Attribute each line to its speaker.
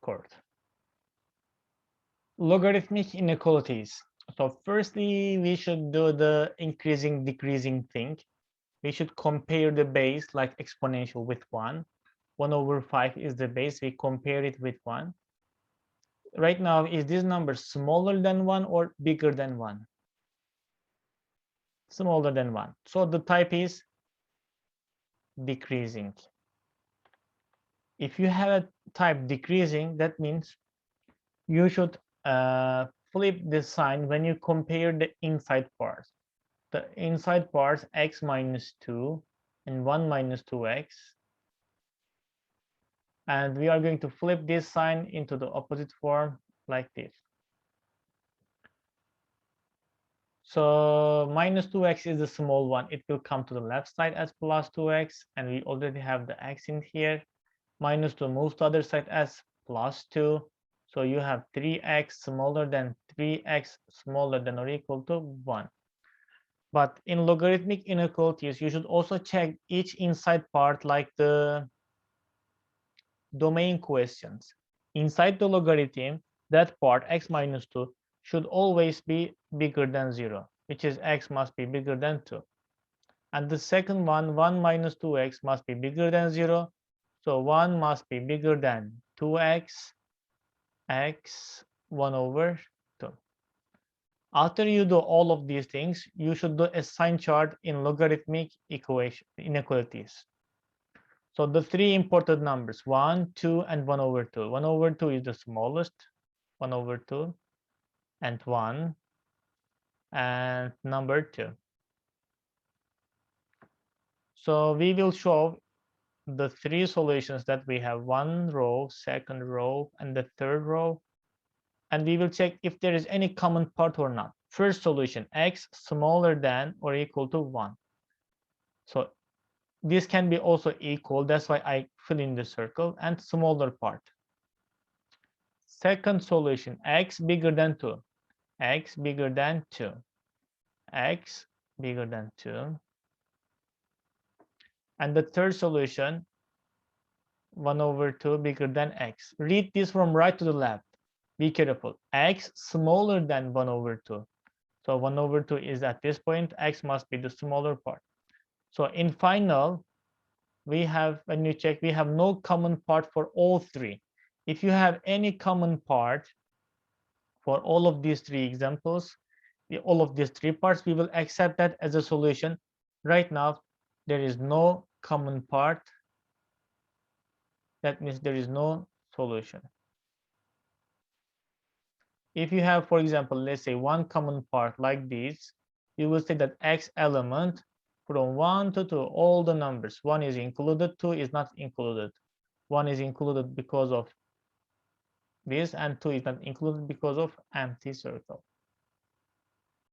Speaker 1: scored. Logarithmic inequalities. So firstly, we should do the increasing decreasing thing. We should compare the base like exponential with 1. 1 over 5 is the base. We compare it with 1. Right now, is this number smaller than 1 or bigger than 1? Smaller than 1. So the type is decreasing. If you have a type decreasing, that means you should flip the sign when you compare the inside parts. The inside parts x minus 2 and 1 minus 2x. And we are going to flip this sign into the opposite form like this. So minus 2x is the small one. It will come to the left side as plus 2x. And we already have the x in here. Minus 2 moves to the other side as plus 2. So you have 3x smaller than 3x smaller than or equal to 1. But in logarithmic inequalities, you should also check each inside part like the domain questions. Inside the logarithm, that part x minus 2 should always be bigger than 0, which is x must be bigger than 2. And the second one, 1 minus 2x must be bigger than 0. So 1 must be bigger than 2x, x 1 over 2. After you do all of these things, you should do a sign chart in logarithmic inequalities. So the three important numbers, 1, 2, and 1 over 2. 1 over 2 is the smallest, 1 over 2, and 1, and number 2. So we will show the three solutions that we have, one row, second row, and the third row. And we will check if there is any common part or not. First solution, x smaller than or equal to 1. So this can be also equal. That's why I fill in the circle and smaller part. Second solution, x bigger than 2. X bigger than 2. X bigger than 2. And the third solution, 1 over 2 bigger than x. Read this from right to the left. Be careful. X smaller than 1 over 2. So 1 over 2 is at this point. X must be the smaller part. So in final, we have, when you check, we have no common part for all three. If you have any common part for all of these three examples, all of these three parts, we will accept that as a solution. Right now, there is no common part. That means there is no solution. If you have, for example, let's say one common part like this, you will say that x element from 1 to 2, all the numbers, 1 is included, 2 is not included. 1 is included because of this, and 2 is not included because of empty circle.